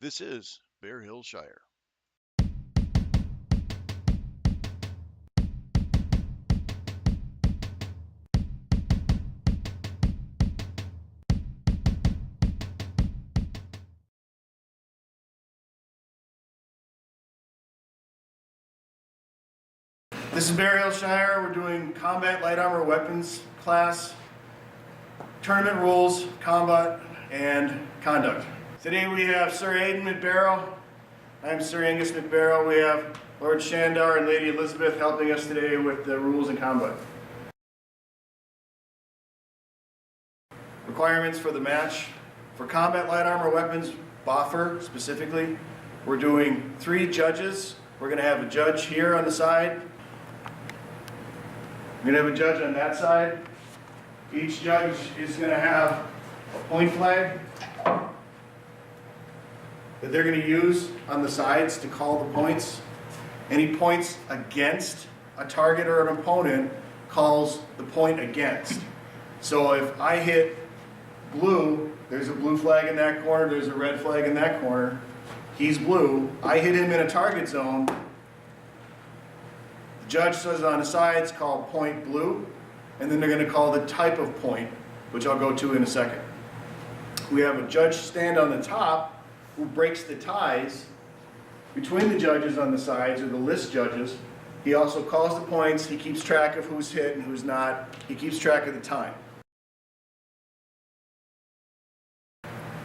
This is Bear Hill Shire. This is Bear Hill Shire. We're doing combat light armor weapons class, tournament rules, combat, and conduct. Today we have Sir Aidan McBarrow. I'm Sir Angus McBarrow. We have Lord Shandar and Lady Elizabeth helping us today with the rules and combat. Requirements for the match. For combat light armor weapons, Boffer specifically, we're doing 3 judges. We're going to have a judge here on the side. We're going to have a judge on that side. Each judge is going to have a point flag that they're going to use on the sides to call the points. Any points against a target or an opponent calls the point against. So if I hit blue, there's a blue flag in that corner, there's a red flag in that corner. He's blue. I hit him in a target zone. The judge says on the sides, call point blue, and then they're going to call the type of point, which I'll go to in a second. We have a judge stand on the top who breaks the ties between the judges on the sides, or the list judges. He also calls the points, he keeps track of who's hit and who's not, he keeps track of the time.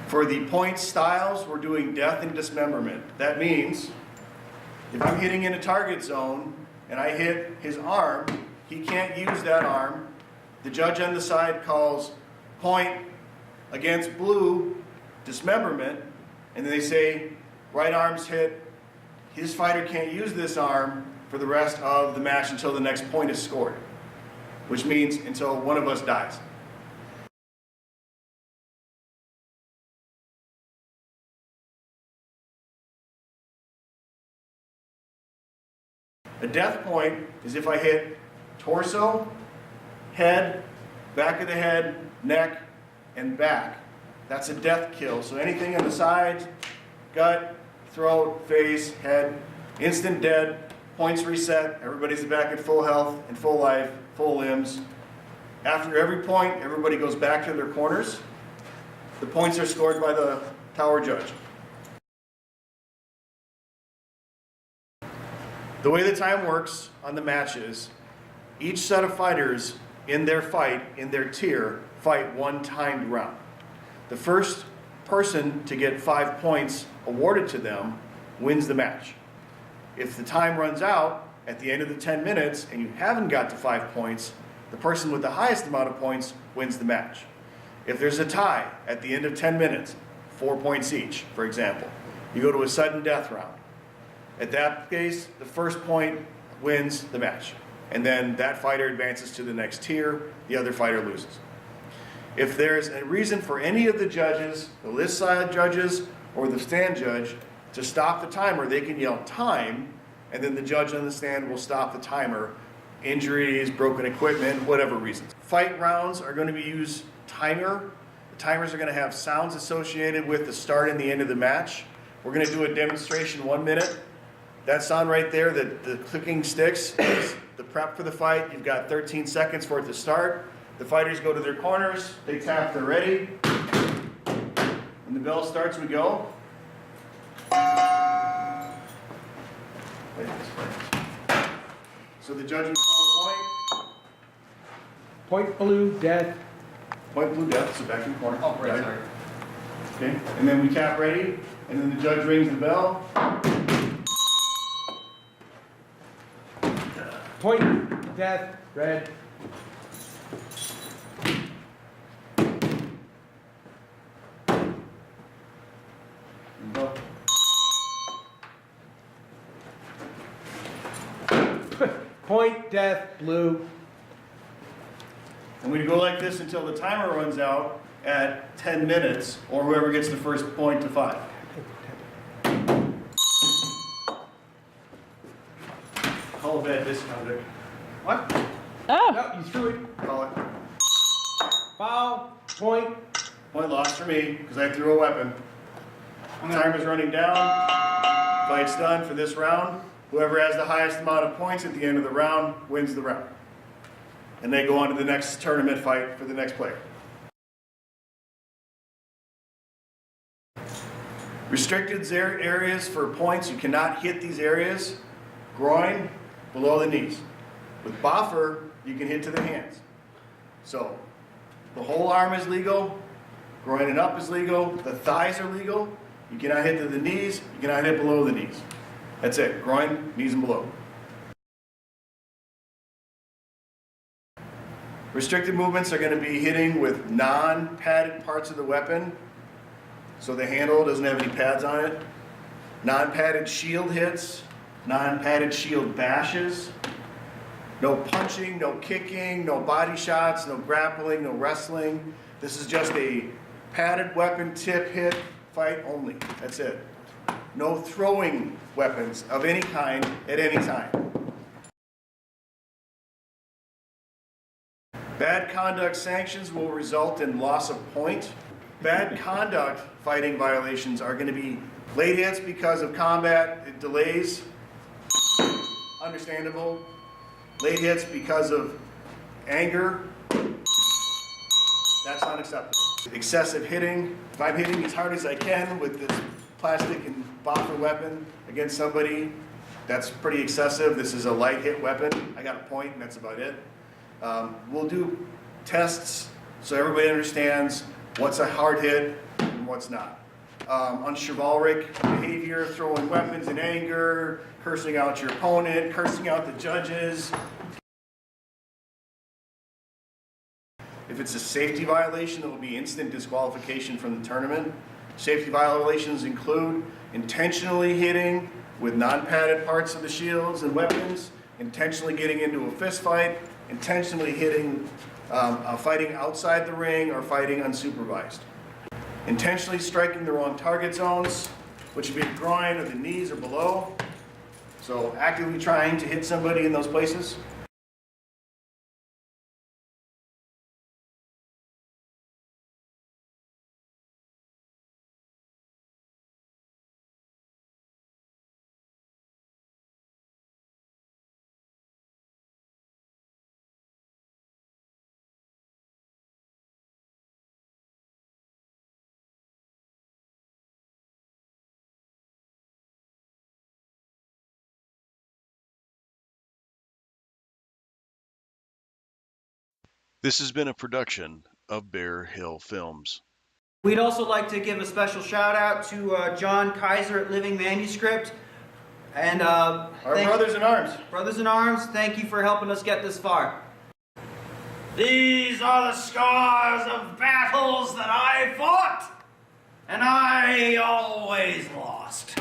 For the point styles, we're doing death and dismemberment. That means if I'm hitting in a target zone and I hit his arm, he can't use that arm. The judge on the side calls point against blue, dismemberment, and they say right arm's hit, his fighter can't use this arm for the rest of the match until the next point is scored, which means until one of us dies. A death point is if I hit torso, head, back of the head, neck, and back. That's a death kill. So anything on the sides, gut, throat, face, head, instant dead, points reset, everybody's back at full health and full life, full limbs. After every point, everybody goes back to their corners. The points are scored by the tower judge. The way the time works on the match is, each set of fighters in their fight, in their tier, fight one timed round. The first person to get 5 points awarded to them wins the match. If the time runs out at the end of the 10 minutes and you haven't got to 5 points, the person with the highest amount of points wins the match. If there's a tie at the end of 10 minutes, 4 points each, for example, you go to a sudden death round. At that case, the first point wins the match. And then that fighter advances to the next tier, the other fighter loses. If there's a reason for any of the judges, the list side judges or the stand judge, to stop the timer, they can yell time, and then the judge on the stand will stop the timer. Injuries, broken equipment, whatever reasons. Fight rounds are going to be used timer. The timers are going to have sounds associated with the start and the end of the match. We're going to do a demonstration 1 minute. That sound right there, the clicking sticks, is the prep for the fight. You've got 13 seconds for it to start. The fighters go to their corners, they tap, they're ready. When the bell starts, we go. So the judge will call the point. Point blue, death. Point blue, death, so back in the corner. Oh, right, sorry. Okay, and then we tap ready, and then the judge rings the bell. Point, death, red. Go. Point, death, blue. And we go like this until the timer runs out at 10 minutes, or whoever gets the first point to 5. Call a bad discounter. What? Oh. No, you threw it. Call it. Foul, point. Point lost for me, because I threw a weapon. Timer's running down. Fight's done for this round. Whoever has the highest amount of points at the end of the round wins the round. And they go on to the next tournament fight for the next player. Restricted areas for points, you cannot hit these areas. Groin, below the knees. With boffer, you can hit to the hands. So, the whole arm is legal, groin and up is legal, the thighs are legal, you cannot hit to the knees, you cannot hit below the knees. That's it, groin, knees and below. Restricted movements are going to be hitting with non-padded parts of the weapon. So the handle doesn't have any pads on it. Non-padded shield hits, non-padded shield bashes. No punching, no kicking, no body shots, no grappling, no wrestling. This is just a padded weapon tip hit fight only. That's it. No throwing weapons of any kind at any time. Bad conduct sanctions will result in loss of point. Bad conduct fighting violations are going to be late hits because of combat delays. Understandable. Late hits because of anger. That's unacceptable. Excessive hitting. If I'm hitting as hard as I can with this plastic and boffer weapon against somebody, that's pretty excessive. This is a light hit weapon. I got a point and that's about it. We'll do tests so everybody understands what's a hard hit and what's not. Unchivalric behavior, throwing weapons in anger, cursing out your opponent, cursing out the judges. If it's a safety violation, it will be instant disqualification from the tournament. Safety violations include intentionally hitting with non-padded parts of the shields and weapons, intentionally getting into a fist fight, intentionally hitting, fighting outside the ring, or fighting unsupervised. Intentionally striking the wrong target zones, which would be the groin or the knees or below. So actively trying to hit somebody in those places. This has been a production of Bear Hill Films. We'd also like to give a special shout out to John Kaiser at Living Manuscript. And Our brothers in arms. Brothers in Arms, thank you for helping us get this far. These are the scars of battles that I fought, and I always lost.